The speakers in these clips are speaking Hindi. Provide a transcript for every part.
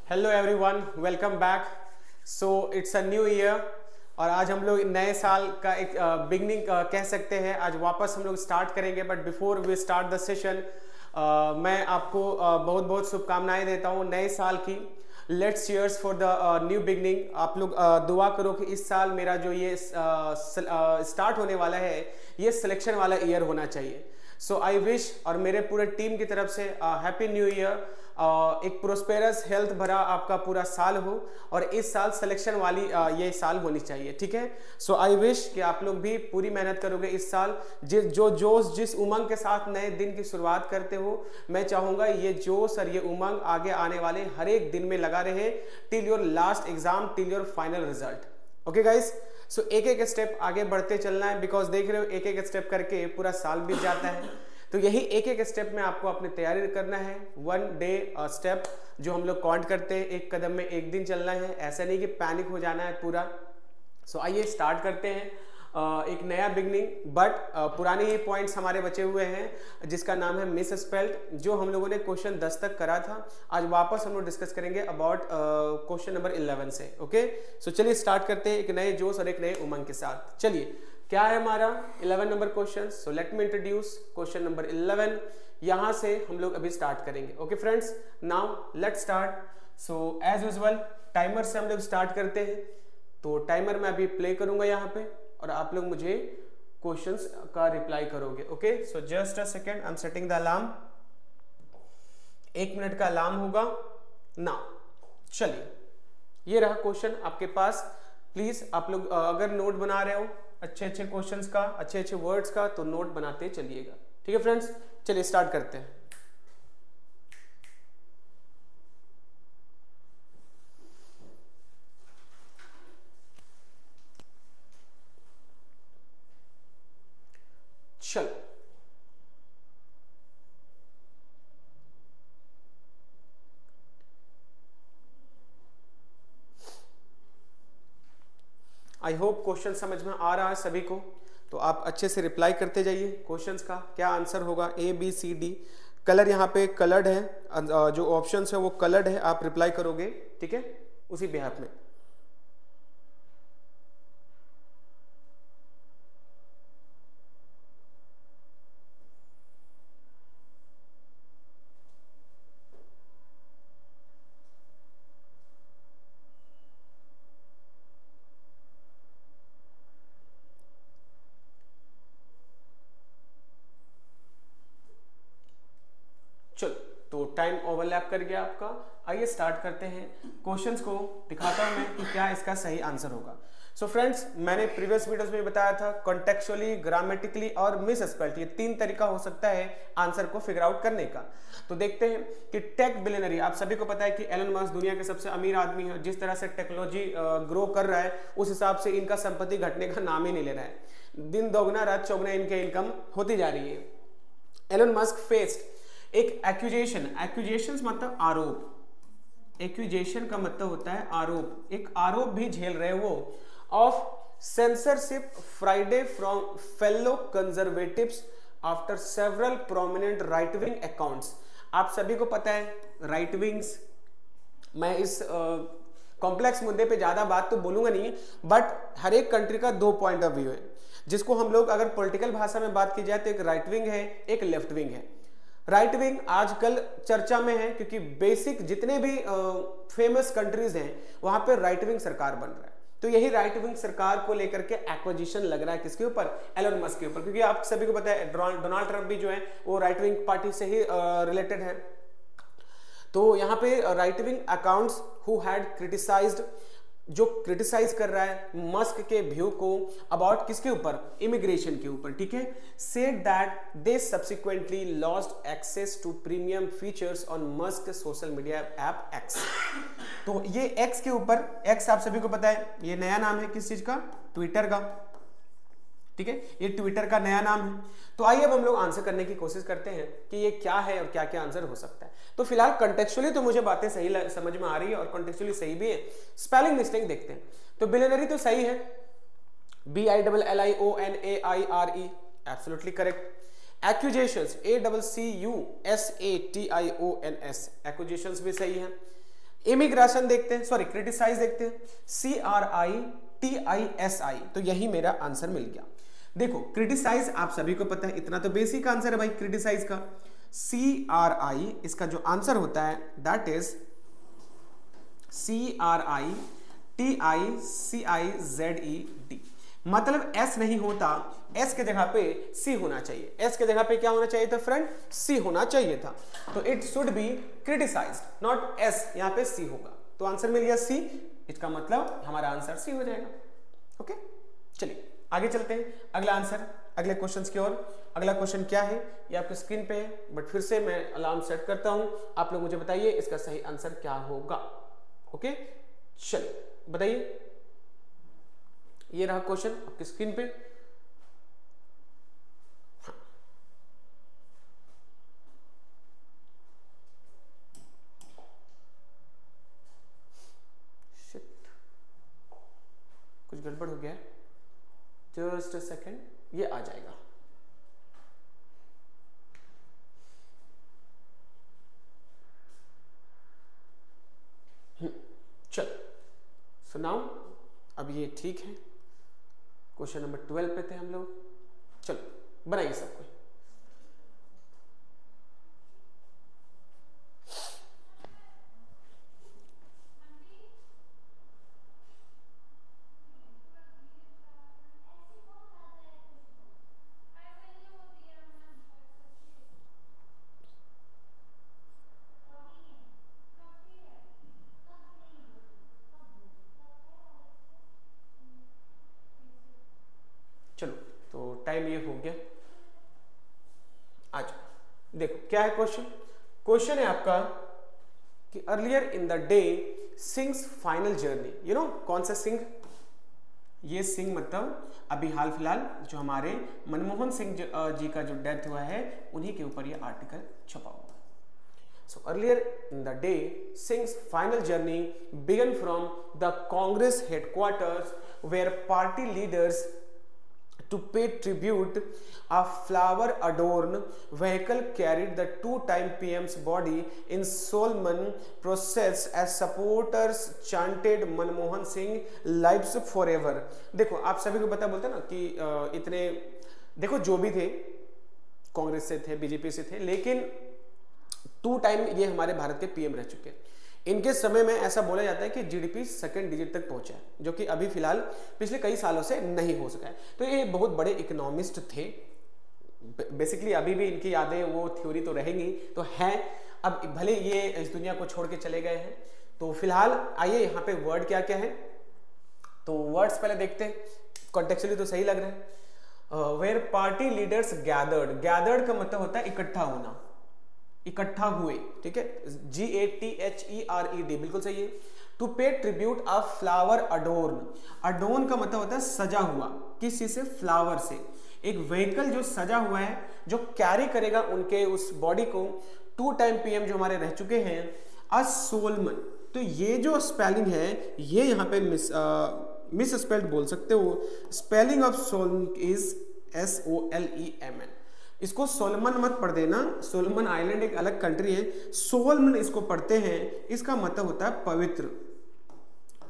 Hello everyone, welcome back. So it's a new year और आज हम लोग नए साल का एक बिगनिंग कह सकते हैं। आज वापस हम लोग स्टार्ट करेंगे, but before we start the session मैं आपको बहुत बहुत शुभकामनाएं देता हूं नए साल की। Let's cheers for the new beginning. आप लोग दुआ करो कि इस साल मेरा जो ये स्टार्ट होने वाला है ये सिलेक्शन वाला ईयर होना चाहिए। सो आई विश, और मेरे पूरे टीम की तरफ से हैप्पी न्यू ईयर। एक प्रोस्पेरस हेल्थ भरा आपका पूरा साल हो और इस साल सिलेक्शन वाली ये साल होनी चाहिए, ठीक है। सो आई विश कि आप लोग भी पूरी मेहनत करोगे इस साल। जिस उमंग के साथ नए दिन की शुरुआत करते हो, मैं चाहूंगा ये जोश और ये उमंग आगे आने वाले हर एक दिन में लगा रहे till your last exam, till your final result. Okay guys, so एक एक स्टेप आगे बढ़ते चलना है, बिकॉज देख रहे हो एक एक स्टेप करके पूरा साल बीत जाता है। तो यही एक एक स्टेप में आपको अपनी तैयारी करना है। वन डे स्टेप जो हम लोग काउंट करते हैं, एक कदम में एक दिन चलना है। ऐसा नहीं कि पैनिक हो जाना है पूरा। सो आइए स्टार्ट करते हैं एक नया बिगनिंग, बट पुराने ही पॉइंट्स हमारे बचे हुए हैं जिसका नाम है मिस स्पेल्ड, जो हम लोगों ने क्वेश्चन 10 तक करा था। आज वापस हम लोग डिस्कस करेंगे अबाउट क्वेश्चन नंबर 11 से। ओके, सो चलिए स्टार्ट करते हैं एक नए जोश और एक नए उमंग के साथ। चलिए, क्या है हमारा 11 number question. So let me introduce question number 11। यहां से हम लोग अभी स्टार्ट करेंगे। Okay friends, now let's start. So as usual timer से हम लोग स्टार्ट करते हैं। तो टाइमर मैं अभी प्ले करूंगा यहाँ पे और आप लोग मुझे क्वेश्चंस का रिप्लाई करोगे। Okay, so just a second, I am setting the alarm. 1 minute का अलार्म होगा ना। चलिए, ये रहा क्वेश्चन आपके पास। प्लीज आप लोग अगर नोट बना रहे हो अच्छे अच्छे क्वेश्चंस का, अच्छे अच्छे वर्ड्स का, तो नोट बनाते चलिएगा। ठीक है फ्रेंड्स, चलिए स्टार्ट करते हैं। चलो, आई होप क्वेश्चन समझ में आ रहा है सभी को। तो आप अच्छे से रिप्लाई करते जाइए क्वेश्चंस का। क्या आंसर होगा? A B C D. Colour यहाँ पे कलर्ड है, जो ऑप्शंस है वो कलर्ड है। आप रिप्लाई करोगे, ठीक है, उसी बिहाफ में। चलो, तो टाइम ओवरलैप कर गया आपका। आइए स्टार्ट करते हैं। क्वेश्चंस को दिखाता हूं मैं कि क्या इसका सही आंसर होगा। सो फ्रेंड्स, मैंने प्रीवियस वीडियोस में बताया था कॉन्टेक्चुअली, ग्रामेटिकली और मिस स्पेल्ड, ये 3 तरीका हो सकता है आंसर को फिगर आउट करने का। तो देखते हैं कि टेक बिलियनरी, आप सभी को पता है कि एलन मस्क दुनिया के सबसे अमीर आदमी है। जिस तरह से टेक्नोलॉजी ग्रो कर रहा है उस हिसाब से इनका संपत्ति घटने का नाम ही नहीं ले रहा है। दिन दोगुना रात चौगुना इनके इनकम होती जा रही है। एलन मस्क फेस्ड एक एक्यूजेशन मतलब आरोप। एक्यूजेशन का मतलब होता है आरोप। एक आरोप भी झेल रहे वो of censorship Friday from fellow conservatives after several prominent right wing accounts. आप सभी को पता है राइट विंग्स, मैं इस कॉम्प्लेक्स मुद्दे पे ज्यादा बात तो बोलूंगा नहीं, बट हर एक कंट्री का 2 पॉइंट ऑफ व्यू है, जिसको हम लोग अगर पॉलिटिकल भाषा में बात की जाए तो एक राइट विंग है, एक लेफ्ट विंग है। राइट विंग आजकल चर्चा में है क्योंकि बेसिक जितने भी फेमस कंट्रीज हैं वहां पे राइट विंग सरकार बन रहा है। तो यही राइट विंग सरकार को लेकर के एक्विजिशन लग रहा है किसके ऊपर? एलन मस्क के ऊपर, क्योंकि आप सभी को पता है डोनाल्ड ट्रंप भी जो है वो राइट विंग पार्टी से ही रिलेटेड है। तो यहाँ पे right wing accounts who had criticised, जो क्रिटिसाइज कर रहा है मस्क के व्यू को अबाउट किसके ऊपर? इमिग्रेशन के ऊपर, ठीक है। Said that they subsequently lost access to premium features on Musk social media app X. तो ये एक्स के ऊपर, एक्स आप सभी को पता है ये नया नाम है किस चीज का? ट्विटर का, ठीक है, ये ट्विटर का नया नाम है। तो आइए अब हम लोग आंसर करने की कोशिश करते हैं कि ये क्या है और क्या क्या आंसर हो सकता है। तो फिलहाल कंटेक्चुअली तो मुझे बातें सही समझ में आ रही है और कंटेक्चुअली सही भी है। स्पेलिंग मिस्टेक देखते हैं। तो बिलियनरी तो सही है, BILLIONAIRE, absolutely correct. Accusations, ACCUSATIONS, accusations भी सही है। इमिग्रेशन देखते हैं, सॉरी क्रिटिसाइज देखते हैं, CRITISI, तो यही मेरा आंसर मिल गया। देखो क्रिटिसाइज आप सभी को पता है, इतना तो बेसिक आंसर है भाई क्रिटिसाइज का। CRI इसका जो आंसर होता है दैट इज CRITICIZED, मतलब S नहीं होता, S के जगह पे C होना चाहिए। S के जगह पे क्या होना चाहिए था फ्रेंड? C होना चाहिए था। तो it should be criticised, not S, यहाँ पे C होगा। तो आंसर मिल गया C, इसका मतलब हमारा आंसर C हो जाएगा। ओके, चलिए आगे चलते हैं अगला आंसर, अगले क्वेश्चन की ओर। अगला क्वेश्चन क्या है ये आपके स्क्रीन पे है, बट फिर से मैं अलार्म सेट करता हूं, आप लोग मुझे बताइए इसका सही आंसर क्या होगा। ओके चलिए बताइए, ये रहा क्वेश्चन आपकी स्क्रीन पे। हाँ। शिट, कुछ गड़बड़ हो गया है, जस्ट अ सेकेंड, ये आ जाएगा। चल सुनाओ, अब ये ठीक है। क्वेश्चन नंबर 12 पे थे हम लोग, चलो बनाइए सबको। चलो तो टाइम ये हो गया, आज देखो क्या है क्वेश्चन। क्वेश्चन है आपका कि earlier in the day sings final journey, you know कौन सा सिंह? ये सिंह मतलब अभी हाल फिलहाल जो हमारे मनमोहन सिंह जी का जो डेथ हुआ है उन्हीं के ऊपर ये आर्टिकल छपा हुआ है। So earlier in the day, Singh's final journey began from the Congress headquarters, where party leaders to pay tribute. A flower-adorned vehicle carried the two-time PM's body in solemn process as supporters chanted Manmohan Singh lives forever। देखो आप सभी को पता, बोलते ना कि इतने देखो जो भी थे कांग्रेस से थे, बीजेपी से थे, लेकिन 2 टाइम ये हमारे भारत के पीएम रह चुके हैं। इनके समय में ऐसा बोला जाता है कि जीडीपी सेकंड डिजिट तक पहुंचा है, जो कि अभी फिलहाल पिछले कई सालों से नहीं हो सका है। तो ये बहुत बड़े इकोनॉमिस्ट थे बेसिकली। अभी भी इनकी यादें, वो थ्योरी तो रहेंगी तो है, अब भले ये इस दुनिया को छोड़ के चले गए हैं। तो फिलहाल आइए यहाँ पे वर्ड क्या क्या है, तो वर्ड्स पहले देखते हैं। कॉन्टेक्चुअली तो सही लग रहा है। Where party leaders gathered, gathered का मतलब होता है इकट्ठा होना, इकट्ठा हुए, ठीक है, GATHERED, बिल्कुल सही है। टू पे ट्रिब्यूट अ फ्लावर अडोर्न, अडोर्न का मतलब होता है सजा हुआ, किस चीज से? फ्लावर से। एक व्हीकल जो सजा हुआ है, जो कैरी करेगा उनके उस बॉडी को, 2 टाइम पीएम जो हमारे रह चुके हैं, अ सोलमन। तो ये जो स्पेलिंग है ये यहाँ पे मिस स्पेल्ड बोल सकते हो। Spelling of Solomon is SOLEMN। इसको सोलमन मत पढ़ देना, सोलमन आइलैंड एक अलग कंट्री है, सोलमन इसको पढ़ते हैं। इसका मतलब होता है पवित्र।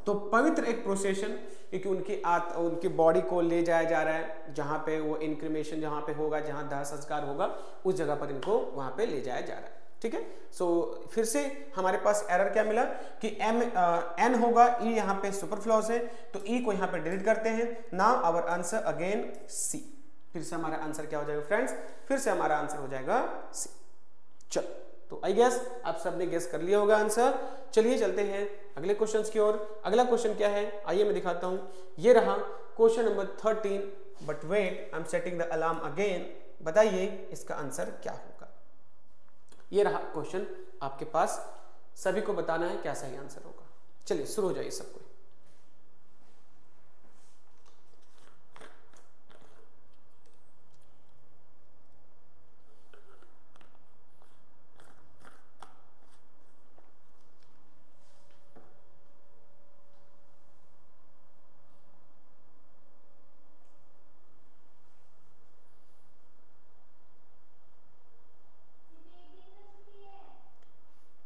तो पवित्र एक प्रोसेशन, क्योंकि उनकी बॉडी को ले जाया जा रहा है, जहां पे वो इंक्रिमेशन जहां पे होगा, जहां दाह संस्कार होगा, उस जगह पर इनको वहां पे ले जाया जा रहा है, ठीक है। सो फिर से हमारे पास एरर क्या मिला कि N होगा, E यहाँ पे सुपरफ्लॉज है, तो E को यहाँ पे डिलीट करते हैं। Now our answer again C। फिर से हमारा आंसर क्या हो जाएगा फ्रेंड्स? फिर से हमारा आंसर हो जाएगा C। चलो, तो आई गेस आप सबने गेस कर लिया होगा आंसर। चलिए चलते हैं अगले क्वेश्चंस की ओर। अगला क्वेश्चन क्या है आइए मैं दिखाता हूं। ये रहा question number 13, but wait I am setting the alarm again. बताइए इसका आंसर क्या होगा। ये रहा क्वेश्चन आपके पास, सभी को बताना है क्या सही आंसर होगा। चलिए शुरू हो जाइए सबको।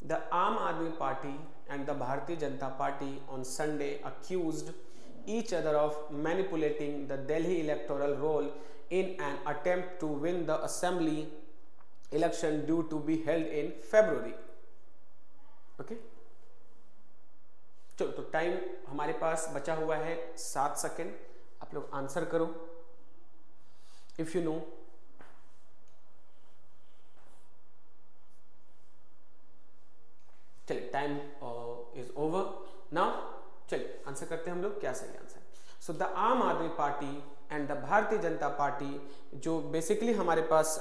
द आम आदमी party and the Bharatiya Janata Party on Sunday accused each other of manipulating the Delhi electoral roll in an attempt to win the assembly election due to be held in February. Okay? चलो, तो टाइम हमारे पास बचा हुआ है 7 सेकेंड। आप लोग आंसर करो इफ यू नो। चलिए, टाइम इज ओवर नाउ। चलिए आंसर करते हैं हम लोग, क्या सही आंसर। सो द आम आदमी party and the Bharatiya Janata party, जो बेसिकली हमारे पास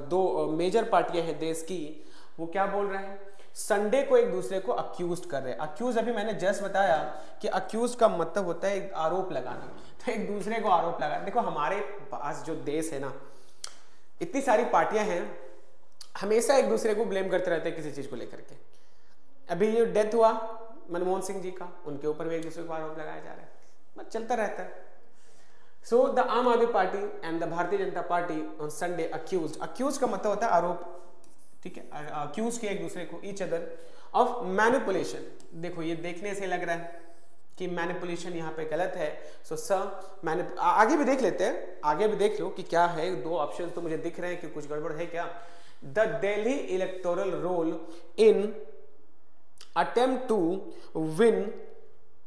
दो मेजर पार्टियां हैं देश की, वो क्या बोल रहे हैं, संडे को एक दूसरे को अक्यूज कर रहे हैं। अक्यूज अभी मैंने जस्ट बताया कि अक्यूज का मतलब होता है एक आरोप लगाना, तो एक दूसरे को आरोप लगाना। देखो हमारे पास जो देश है ना, इतनी सारी पार्टियां हैं, हमेशा एक दूसरे को ब्लेम करते रहते हैं किसी चीज को लेकर के। अभी ये डेथ हुआ मनमोहन सिंह जी का, उनके ऊपर भी एक दूसरे को आरोप लगाया जा रहा है, बस चलता रहता है। सो द आम आदमी party and the Bharatiya Janata Party on Sunday accuse, accuse का मतलब होता है आरोप, ठीक है, अक्यूज किया एक दूसरे को, ईच अदर ऑफ मैनिपुलेशन। देखो ये देखने से लग रहा है कि मैनिपुलेशन यहाँ पे गलत है। सो सर आगे भी देख लेते हैं, आगे भी देख लो कि क्या है। दो ऑप्शन तो मुझे दिख रहे हैं कि कुछ गड़बड़ है क्या। The Delhi electoral roll in attempt to win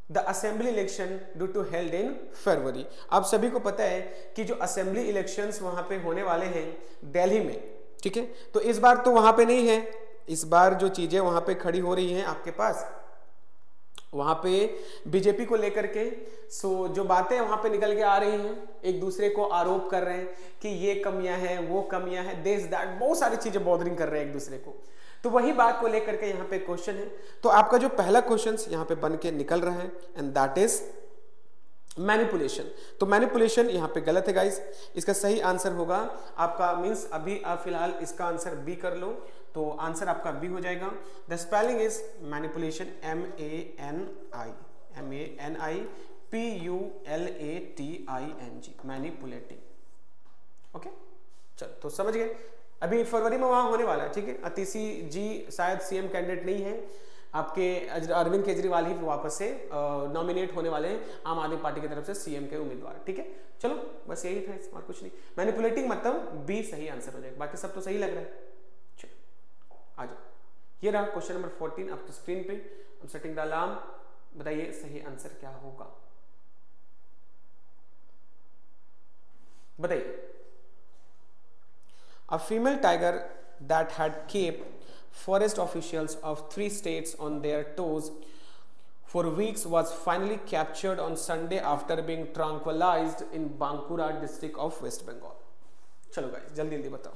the assembly election due to held in February। आप सभी को पता है कि जो असेंबली इलेक्शंस वहां पे होने वाले हैं दिल्ली में, ठीक है, तो इस बार तो वहां पे नहीं है। इस बार जो चीजें वहां पे खड़ी हो रही हैं आपके पास, वहां पे बीजेपी को लेकर के जो बातें वहां पे निकल के आ रही हैं, एक दूसरे को आरोप कर रहे हैं कि ये कमियां हैं, वो कमियां हैं, दिस दैट, बहुत सारी चीजें बॉदरिंग कर रहे हैं एक दूसरे को। तो वही बात को लेकर के यहाँ पे क्वेश्चन है। तो आपका जो पहला क्वेश्चन यहाँ पे बन के निकल रहा है एंड दैट इज मैनिपुलेशन। तो मैनिपुलेशन यहाँ पे गलत है गाइस। इसका सही आंसर होगा आपका, मींस अभी आप फिलहाल इसका आंसर बी कर लो, तो आंसर आपका बी हो जाएगा। The spelling is manipulation, MANIPULATING, manipulating. Okay, चलो तो समझ गए। अभी फरवरी में वहां होने वाला है, ठीक है। अतिशी जी शायद सीएम कैंडिडेट नहीं है, आपके अरविंद केजरीवाल ही वापस से नॉमिनेट होने वाले हैं आम आदमी पार्टी की तरफ से सीएम के उम्मीदवार, ठीक है। चलो बस यही था, और कुछ नहीं। मैनिपुलेटिंग मतलब बी सही आंसर हो जाएगा, बाकी सब तो सही लग रहा है। चलो आ जाओ, ये रहा क्वेश्चन नंबर 14 आपकी स्क्रीन पे। हम सेटिंग द अलार्म, बताइए सही आंसर क्या होगा, बताइए। A female tiger that had kept forest officials of 3 states on their toes for weeks was finally captured on Sunday after being tranquilized in Bankura district of West Bengal। चलो गाइस जल्दी जल्दी बताओ।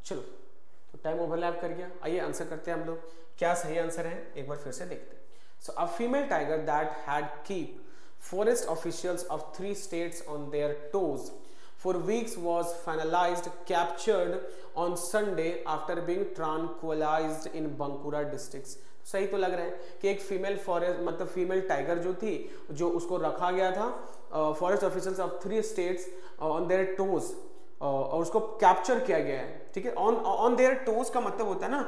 चलो तो टाइम ओवरलैप कर गया। आइए आंसर करते हैं हम लोग, क्या सही आंसर है एक बार फिर से देखते हैं। So a female tiger that had keep forest officials of 3 states on their toes for weeks was finalized captured on Sunday after being tranquilized in Bankura districts। सही तो लग रहा है कि एक फीमेल फॉरेस्ट मतलब फीमेल टाइगर जो थी, जो उसको रखा गया था forest officers of 3 states on their toes, और उसको कैप्चर किया गया है, ठीक है। ऑन देयर टोज का मतलब होता है ना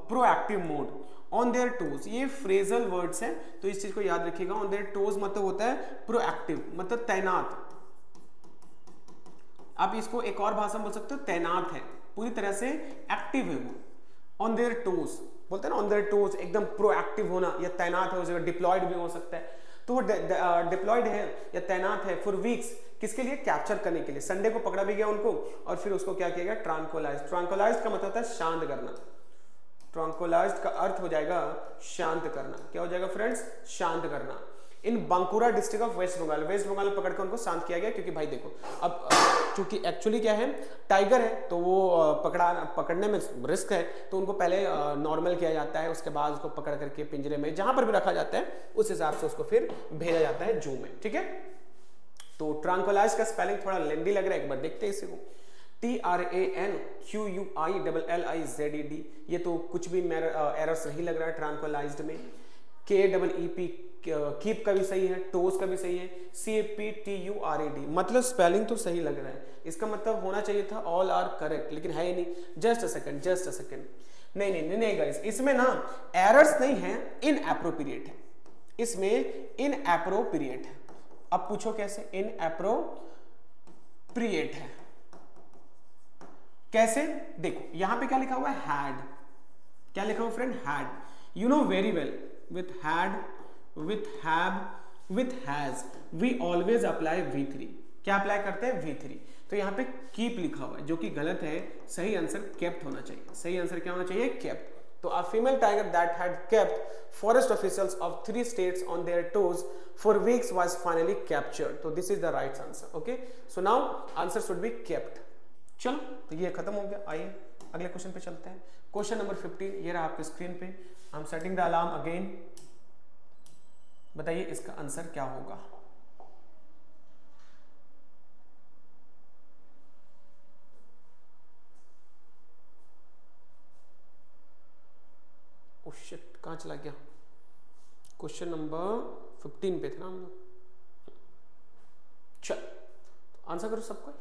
proactive mode, on their toes, ये फ्रेजल वर्ड्स हैं तो इस चीज को याद रखिएगा। ऑन देयर टोज मतलब होता है प्रोएक्टिव, मतलब तैनात। आप इसको एक और भाषा में बोल सकते हो, तैनात है, पूरी तरह से एक्टिव है वो। ऑन देयर टोज बोलते हैं ना, ऑन देयर टोज एकदम प्रोएक्टिव होना या तैनात है, उस जगह डिप्लॉयड भी हो सकता है। तो वो डिप्लॉयड है या तैनात है फॉर वीक्स, किसके लिए, कैप्चर करने के लिए। संडे को पकड़ा भी गया उनको और फिर उसको क्या किया गया, ट्रांकुलाइज। ट्रांकुलाइज का मतलब होता है शांत करना, ट्रैंक्विलाइज्ड का अर्थ हो जाएगा शांत करना। क्या हो जाएगा फ्रेंड्स? शांत करना। In Bankura district of West Bengal, West Bengal में पकड़ के उनको शांत किया गया, क्योंकि भाई देखो अब चूंकि एक्चुअली क्या है, टाइगर है तो वो पकड़ने में रिस्क है, तो उनको पहले नॉर्मल किया जाता है, उसके बाद उसको पकड़ करके पिंजरे में जहां पर भी रखा जाता है उस हिसाब से उसको फिर भेजा जाता है जू में। ठीक है, तो ट्रैंक्विलाइज का स्पेलिंग थोड़ा लेंदी लग रहा है, एक बार देखते हैं इसी को। TRANQUILLIZED, ये तो कुछ भी एरर सही लग रहा है ट्रैंक्विलाइज्ड में। KEEP कीप का भी सही है, टोस का भी सही है, CAPTURED, मतलब स्पेलिंग तो सही लग रहा है। इसका मतलब होना चाहिए था ऑल आर करेक्ट, लेकिन है ही नहीं। Just a second, just a second. नहीं नहीं नहीं गाइस, इसमें ना एरर्स नहीं है, इनएप्रोप्रिएट है, इसमें इनएप्रोप्रिएट है। अब पूछो कैसे? इनएप्रोप्रिएट है कैसे? देखो यहां पे क्या लिखा हुआ है? हैड। क्या लिखा हुआ friend? Had. You know very well, with had, with have, with has, we always apply V3। क्या अप्लाई करते हैं? V3। तो यहाँ पे keep लिखा हुआ है, जो कि गलत है। सही आंसर kept होना चाहिए। सही आंसर क्या होना चाहिए? kept। तो a female tiger that had kept forest officials of 3 states on their toes for weeks was finally captured। तो this is the right answer। okay, so now answer should be kept। चलो, तो ये खत्म हो गया। आइए अगले क्वेश्चन पे चलते हैं। क्वेश्चन नंबर 15 ये रहा आपके स्क्रीन पे। आई am setting the alarm again. बताइए इसका आंसर क्या होगा? ओह शिट, कहां चला गया? क्वेश्चन नंबर 15 पे थे ना हम लोग। चल आंसर करो सबको।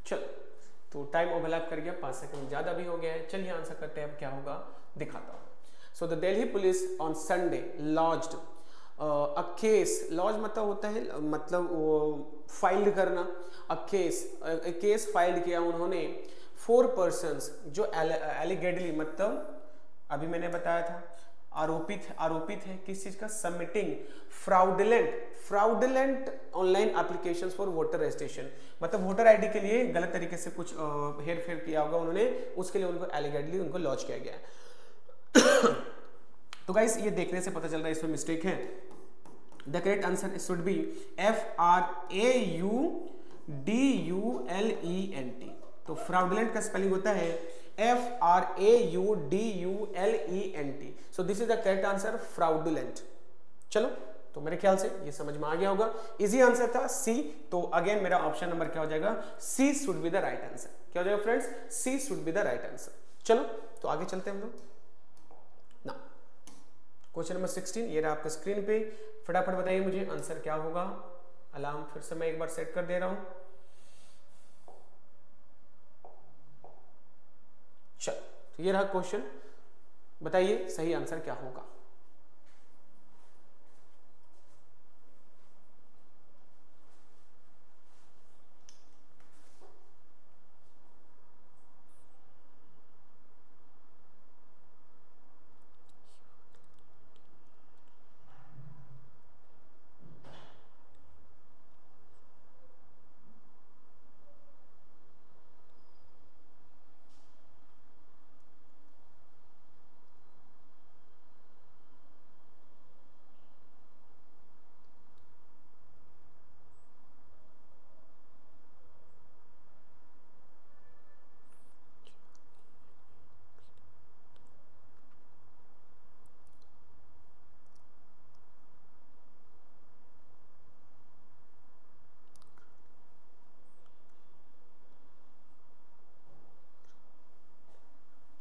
चल, तो टाइम ओवरलैप कर गया, 5 सेकंड ज्यादा भी हो गया है। चलिए आंसर करते हैं। अब क्या होगा दिखाता हूं। So the Delhi police on Sunday lodged a case. Lodge मतलब होता है, मतलब वो फाइल करना। अ केस फाइल किया उन्होंने 4 पर्सन्स जो एलिगेडली, मतलब अभी मैंने बताया था आरोपित है किस चीज का? Submitting fraudulent online applications for voter registration, मतलब वोटर आईडी के लिए गलत तरीके से कुछ हेर फेर किया होगा उन्होंने, उसके लिए उनको एलिगेडली उनको लॉन्च किया गया है। तो गाइस ये देखने से पता चल रहा है इसमें मिस्टेक है। The correct answer should be FRAUDULENT। तो फ्राउडुलेंट का स्पेलिंग होता है FRAUDULENT। So this is the correct answer, fraudulent. चलो, तो मेरे ख्याल से ये समझ में आ गया होगा। इजी आंसर था सी। तो अगेन मेरा ऑप्शन नंबर क्या हो जाएगा? C should be the right answer. क्या हो जाएगा friends? C should be the right answer. चलो, तो आगे चलते हैं हम लोग ना। क्वेश्चन नंबर 16 ये रहा आपके स्क्रीन पे। फटाफट बताइए मुझे आंसर क्या होगा। अलार्म फिर से मैं एक बार सेट कर दे रहा हूं। चल, तो ये रहा क्वेश्चन। बताइए सही आंसर क्या होगा।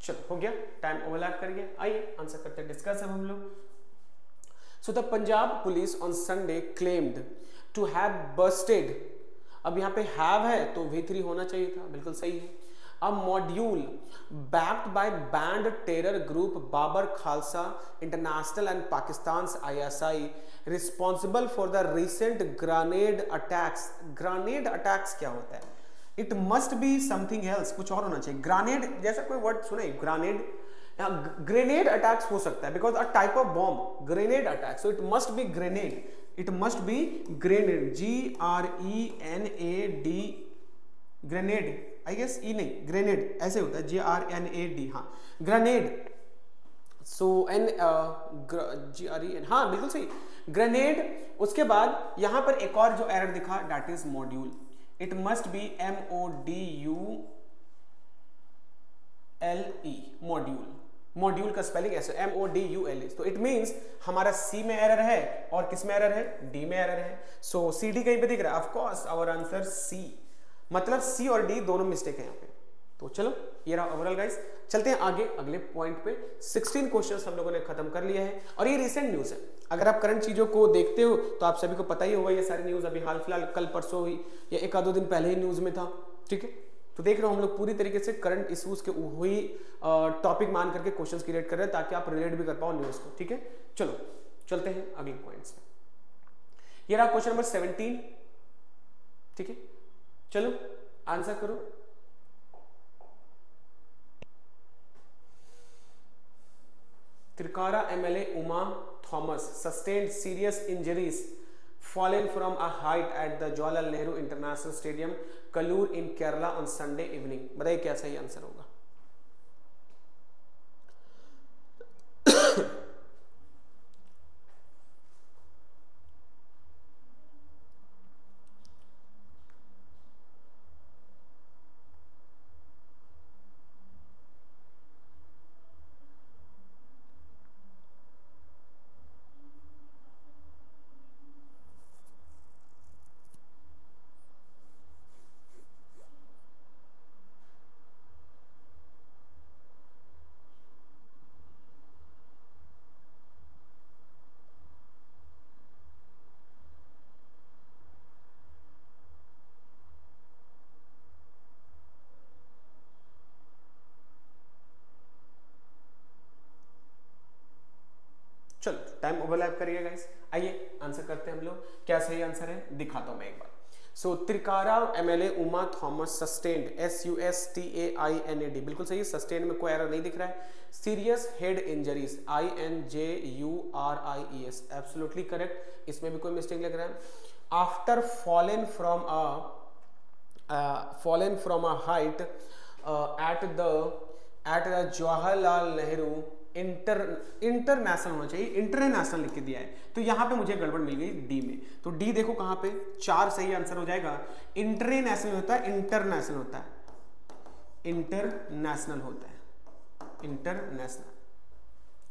चलो हो गया, टाइम ओवरलैप कर गया। आइए आंसर करते हैं, डिस्कस अब हम लोग। So the Punjab police on Sunday claimed to have busted, अब यहाँ पे हैव है तो V3 होना चाहिए था, बिल्कुल सही है। अ module backed by banned terror group Babar Khalsa International and Pakistan's ISI responsible for the recent grenade attacks। grenade attacks क्या होता है? It must be something else, कुछ और होना चाहिए। grenade जैसा कोई वर्ड सुना है? grenade, ग्रेनेड अटैक्स हो सकता है because a type of bomb, grenade attack, so it must be grenade, it must be grenade, GRENAD, grenade, I guess e नहीं, ग्रेनेड ऐसे होता है, GRNAD, हाँ ग्रेनेड, सो GREN, हाँ बिल्कुल सही, ग्रेनेड। उसके बाद यहां पर एक और जो एरर दिखा, that is module, it must B MODULE, module, module का स्पेलिंग ऐसे MODULE, तो इट मींस हमारा C में एरर है और किस में एरर है? D में एरर है। सो CD कहीं पे दिख रहा है, of course our answer C, मतलब C और D दोनों मिस्टेक है यहाँ पे। तो चलो ये रहा ओवरऑल गाइस, चलते हैं आगे अगले पॉइंट पे। 16 क्वेश्चंस हम लोगों ने खत्म कर लिया है और ये रिसेंट न्यूज है। अगर आप करंट चीजों को देखते हो तो आप सभी को पता ही होगा, ये सारी न्यूज अभी हाल फिलहाल कल परसों हुई या एक आधो दिन पहले ही न्यूज में था, ठीक है। तो देख रहे हो हम लोग पूरी तरीके से करंट इश्यूज के हुई टॉपिक मान करके क्वेश्चंस क्रिएट कर रहे हैं ताकि आप रिलेट भी कर पाओ न्यूज को, ठीक है। चलो चलते हैं अगले पॉइंट्स पे। ये रहा क्वेश्चन नंबर 17, ठीक है। चलो आंसर करो। त्रिकारा MLA Uma Thomas sustained serious injuries fallen from a height at the Jawaharlal Nehru International Stadium, Kallur in Kerala on Sunday evening। बताइए क्या सही आंसर होगा? चलो टाइम ओवरलैप करिए गाइस। आइए आंसर करते हैं हम लोग, क्या सही आंसर है दिखाता हूं मैं एक बार। सो त्रिकारा MLA Uma Thomas sustained, SUSTAINAD, बिल्कुल सही है, सस्टेन्ड में कोई एरर नहीं दिख रहा है। Serious head injuries, INJURIES, absolutely correct, इसमें भी कोई मिस्टेक लग रहा है। After fallen from a height at the Jawaharlal Nehru international होना चाहिए, इंटरनेशनल लिख के दिया है, तो यहां पे मुझे गड़बड़ मिल गई डी में। तो डी देखो कहां पे, 4 सही आंसर हो जाएगा। इंटरनेशनल होता है, इंटरनेशनल होता है, इंटरनेशनल होता है,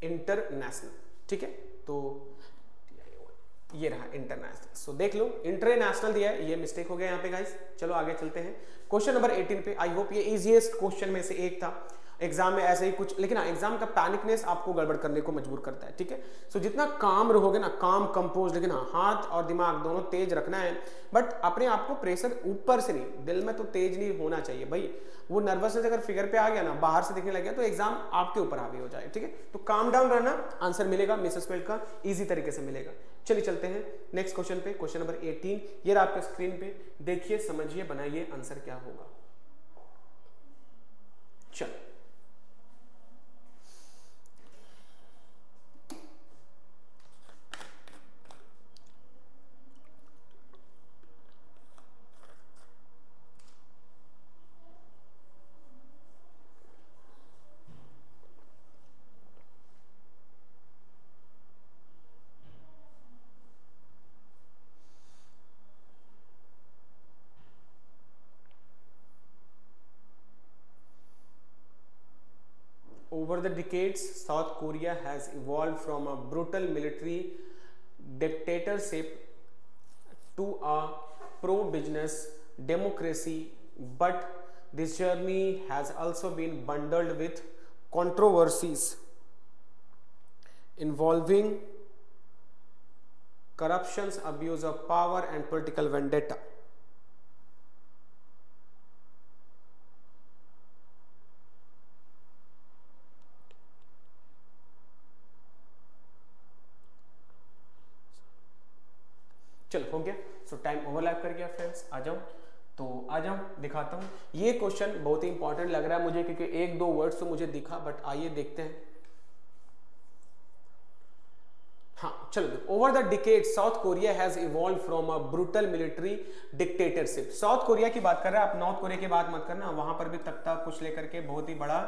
इंटरनेशनल, ठीक है। तो ये रहा इंटरनेशनल, सो देख लो इंटरनेशनल दिया है, ये मिस्टेक हो गया यहाँ पे गाइस। चलो आगे चलते हैं क्वेश्चन नंबर 18 पे। आई होप ये इजीएस्ट क्वेश्चन में से एक था एग्जाम में, ऐसे ही कुछ, लेकिन हाँ एग्जाम का पैनिकनेस आपको गड़बड़ करने को मजबूर करता है, ठीक है। सो जितना काम रहोगे ना, काम कंपोज, लेकिन हाँ हाथ और दिमाग दोनों तेज रखना है, बट अपने आप को प्रेशर ऊपर से नहीं, दिल में तो तेज नहीं होना चाहिए भाई। वो नर्वसनेस अगर फिगर पे आ गया ना, बाहर से दिखने लग गया, तो एग्जाम आपके ऊपर हावी हो जाए, ठीक है। तो काम डाउन रहना, आंसर मिलेगा मिसेस वेल्ट का, इजी तरीके से मिलेगा। चलिए चलते हैं नेक्स्ट क्वेश्चन पे, क्वेश्चन नंबर 18। ये रहा आपके स्क्रीन पे, देखिए समझिए बनाइए आंसर क्या होगा। चलो over the decades, South Korea has evolved from a brutal military dictatorship to a pro-business democracy, but this journey has also been bundled with controversies involving corruptions, abuse of power and political vendetta. चलो हो गया। सो टाइम ओवरलैप कर गया फ्रेंड्स। आ जाओ, तो आ जाओ दिखाता हूं। ये क्वेश्चन बहुत ही इंपॉर्टेंट लग रहा है मुझे, क्योंकि एक दो वर्ड्स तो मुझे दिखा, बट आइए देखते हैं। हाँ चलो, over the decade south Korea has evolve from a brutal military dictatorship. South Korea की बात कर रहे हैं आप, नॉर्थ कोरिया की बात मत करना, वहां पर भी तख्ता कुछ लेकर के बहुत ही बड़ा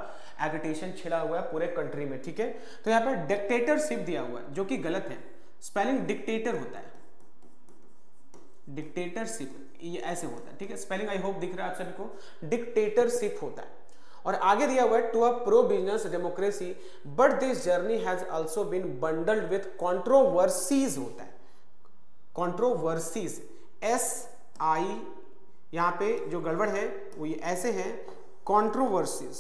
एगिटेशन छिड़ा हुआ है पूरे कंट्री में, ठीक है। तो यहाँ पर डिक्टेटरशिप दिया हुआ है, जो कि गलत है। स्पेलिंग डिक्टेटर होता है, डिक्टेटरशिप ये ऐसे होता है, ठीक है। स्पेलिंग आई होप दिख रहा है आप सभी को, डिक्टेटरशिप होता है। और आगे दिया हुआ है to a pro business democracy but this journey has also been bundled with controversies होता है। कंट्रोवर्सीज SI, यहां पे जो गड़बड़ है वो ये ऐसे है, कंट्रोवर्सीज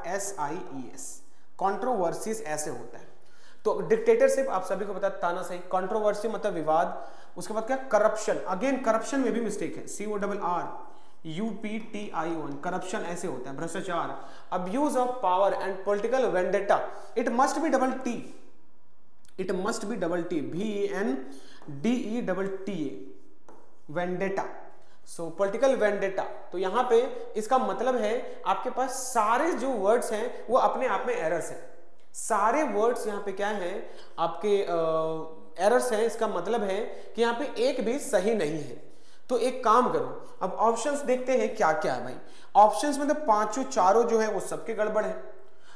CONTROVERSIES, कंट्रोवर्सीज ऐसे होता है। तो डिक्टेटरशिप आप सभी को पता है, तानाशाही। कंट्रोवर्सी मतलब विवाद। उसके बाद क्या, करप्शन। अगेन करप्शन में भी मिस्टेक है, CORRUPTION, करप्शन ऐसे होता है, भ्रष्टाचार। Abuse of power and political vendetta, it must B double T, it must B double T, VENDETA, vendetta. So political vendetta, तो यहां पे इसका मतलब है आपके पास सारे जो वर्ड्स हैं वो अपने आप में एरर्स हैं। सारे वर्ड्स यहाँ पे क्या हैं आपके एरर्स हैं। इसका मतलब है कि यहाँ पे एक भी सही नहीं है। तो एक काम करो, अब ऑप्शंस देखते हैं क्या क्या है भाई। ऑप्शंस में तो पांचों चारों जो है वो सबके गड़बड़ है।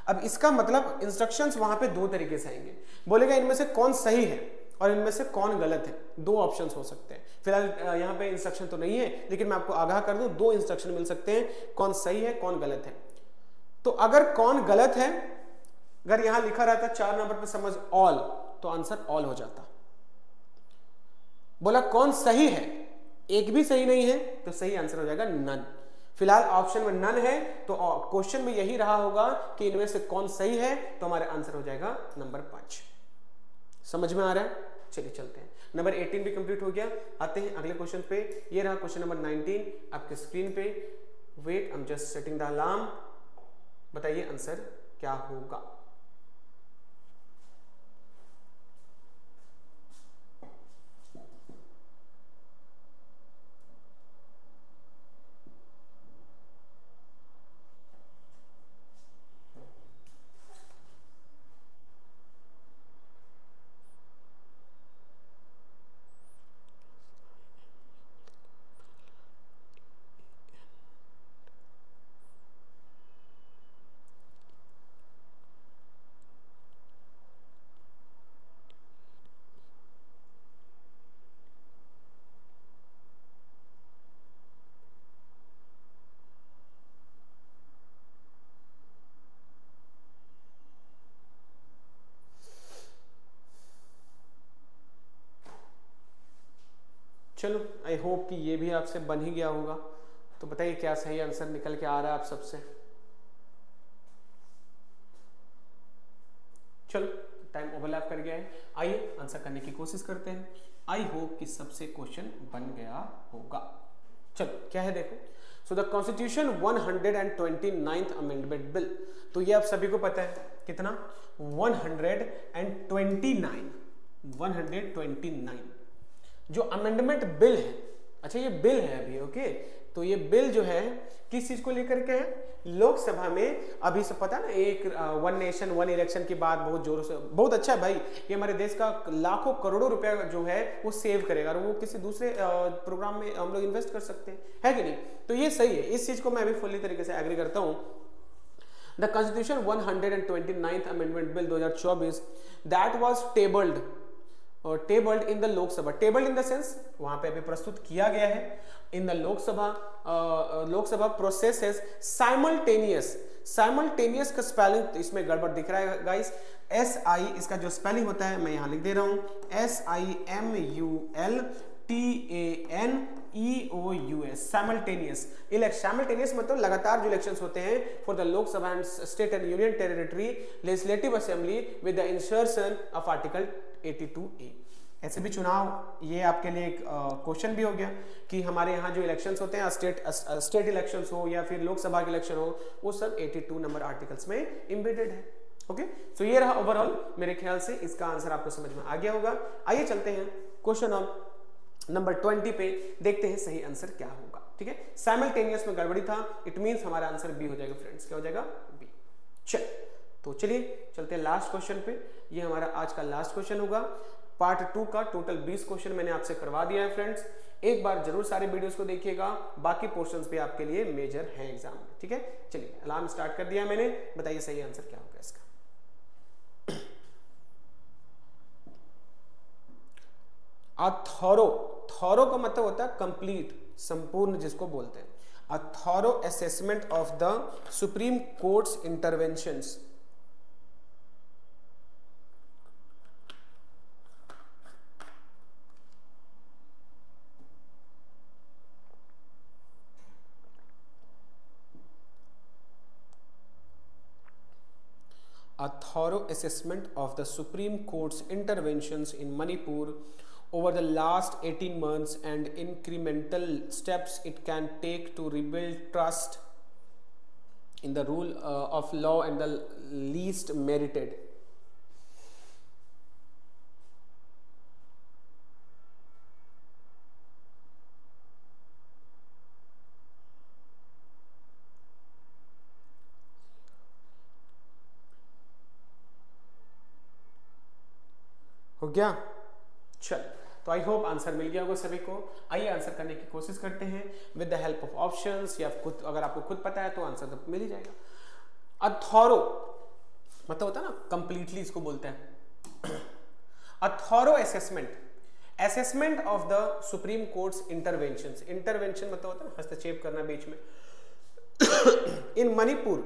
अब इसका मतलब इंस्ट्रक्शंस वहां पे दो तरीके से आएंगे, बोलेगा इनमें से कौन सही है और इनमें से कौन गलत है। दो ऑप्शंस हो सकते हैं। फिलहाल यहाँ पे इंस्ट्रक्शन तो नहीं है, लेकिन मैं आपको आगाह कर दूं, दो इंस्ट्रक्शन मिल सकते हैं, कौन सही है कौन गलत है। तो अगर कौन गलत है, अगर यहां लिखा रहता 4 नंबर पे समझ ऑल, तो आंसर ऑल हो जाता। बोला कौन सही है, एक भी सही नहीं है, तो सही आंसर हो जाएगा नन। फिलहाल ऑप्शन में नन है, तो क्वेश्चन में यही रहा होगा कि इनमें से कौन सही है, तो हमारा आंसर हो जाएगा नंबर 5। समझ में आ रहा है? चलिए चलते हैं। नंबर 18 भी कंप्लीट हो गया। आते हैं अगले क्वेश्चन पे। ये रहा क्वेश्चन नंबर 19 आपके स्क्रीन पे। Wait, I am just setting the alarm. बताइए आंसर क्या होगा। चलो, आई होप कि ये भी आपसे बन ही गया होगा। तो बताइए क्या सही आंसर निकल के आ रहा है आप सबसे। चलो, टाइम ओवरलैप कर गया है। आइए आंसर करने की कोशिश करते हैं। आई होप कि सबसे क्वेश्चन बन गया होगा। चलो क्या है देखो। So the constitution 129th amendment bill, तो ये आप सभी को पता है कितना, 129 जो अमेंडमेंट बिल है। अच्छा ये बिल है अभी, ओके। तो ये बिल जो है किस चीज को लेकर के है, लोकसभा में अभी से पता ना, एक वन नेशन वन इलेक्शन की बात बहुत जोरों से, बहुत अच्छा है भाई। ये हमारे देश का लाखों करोड़ों रुपया जो है वो सेव करेगा और वो किसी दूसरे प्रोग्राम में हम लोग इन्वेस्ट कर सकते हैं, है कि नहीं। तो ये सही है, इस चीज को मैं भी फुल्ली तरीके से एग्री करता हूँ। The constitution 129th amendment bill 2024 that was tabled in the Lok Sabha, tabled in the sense वहां पे अभी प्रस्तुत किया गया है। In the Lok Sabha processes simultaneous का स्पेलिंग इसमें गड़बड़ दिख रहा है गाइस। SI इसका जो स्पेलिंग होता है मैं यहां लिख दे रहा हूं, SIMULTANEOUS SIMULTANEOUS, साइमल्टेनियस साइमल्टेनियस मतलब लगातार जो इलेक्शंस होते हैं for the Lok Sabha and state and union territory legislative assembly with the insertion of article 82A। ऐसे भी चुनाव, ये आपके लिए एक क्वेश्चन भी हो गया कि हमारे यहाँ जो इलेक्शंस होते हैं स्टेट इलेक्शंस हो या फिर लोकसभा के इलेक्शन हो, वो सब 82 नंबर आर्टिकल्स में एम्बेडेड है। ओके, सो ये रहा ओवरऑल, मेरे ख्याल से इसका आंसर आपको समझ में आ गया होगा। आइए चलते हैं क्वेश्चन नंबर 20 पे, देखते हैं सही आंसर क्या होगा। ठीक है, साइमल्टेनियस में गड़बड़ी था, इट मींस हमारा आंसर बी हो जाएगा फ्रेंड्स। क्या हो जाएगा? बी। चल तो चलिए चलते हैं लास्ट क्वेश्चन पे। ये हमारा आज का लास्ट क्वेश्चन होगा। पार्ट 2 का टोटल 20 क्वेश्चन मैंने आपसे करवा दिया है फ्रेंड्स। एक बार जरूर सारे वीडियोस को देखिएगा, बाकी पोर्शंस भी आपके लिए मेजर हैं एग्जाम में। ठीक है, चलिए अलार्म स्टार्ट कर दिया मैंने, बताइए सही आंसर क्या होगा इसका। थॉरो का मतलब होता है कंप्लीट, संपूर्ण जिसको बोलते हैं। A thorough assessment of the Supreme Court's interventions. A thorough assessment of the Supreme Court's interventions in Manipur over the last 18 months and incremental steps it can take to rebuild trust in the rule of law and the least merited. हो गया? चल, तो आई होप आंसर मिल गया होगा सभी को। आइए आंसर करने की कोशिश करते हैं with the help of options, या खुद अगर आपको खुद पता है तो आंसर तो मिल ही जाएगा। अ थॉरो मतलब होता है ना कंप्लीटली, इसको बोलते हैं a thorough assessment of the Supreme Court's interventions. Intervention मतलब होता है ना हस्तक्षेप करना बीच में। इन मणिपुर,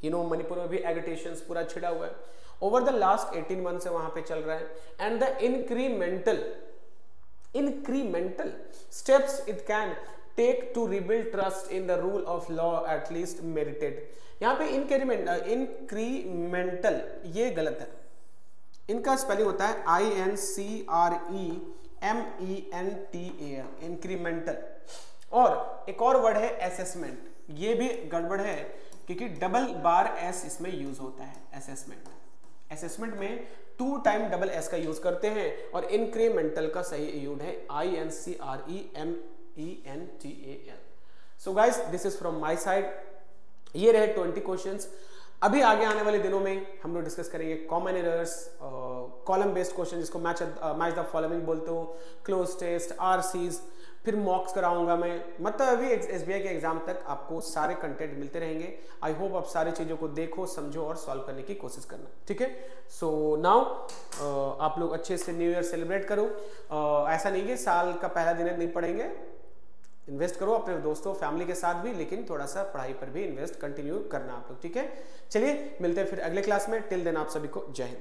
मणिपुर में भी एगिटेशंस पूरा छिड़ा हुआ है। ओवर द लास्ट 18 मंथ से वहां पे चल रहा है। And the incremental steps it can take to rebuild trust in the rule of law at least merited. यहाँ पे इंक्रीमेंटल ये गलत है, इनका स्पेलिंग होता है INCREMENTAL, इंक्रीमेंटल। और एक और वर्ड है असेसमेंट, ये भी गड़बड़ है क्योंकि डबल बार एस इसमें यूज होता है। असेसमेंट में 2 टाइम डबल एस का यूज करते हैं, और इंक्रीमेंटल का सही यूज है INCREMENTAL। So guys, this is from my side. ये रहे 20 क्वेश्चंस। अभी आगे आने वाले दिनों में हम लोग डिस्कस करेंगे common errors, column based question जिसको मैच द फॉलोइंग बोलते हो, क्लोज टेस्ट, आरसीज, फिर मॉक्स कराऊंगा मैं। मतलब अभी एसबीआई के एग्जाम तक आपको सारे कंटेंट मिलते रहेंगे। आई होप आप सारी चीजों को देखो, समझो और सॉल्व करने की कोशिश करना। ठीक है, सो नाउ आप लोग अच्छे से न्यू ईयर सेलिब्रेट करो। ऐसा नहीं कि साल का पहला दिन नहीं पढ़ेंगे, इन्वेस्ट करो अपने दोस्तों फैमिली के साथ भी, लेकिन थोड़ा सा पढ़ाई पर भी इन्वेस्ट कंटिन्यू करना आप लोग। ठीक है, चलिए मिलते हैं फिर अगले क्लास में। टिल देन आप सभी को जय हिंद।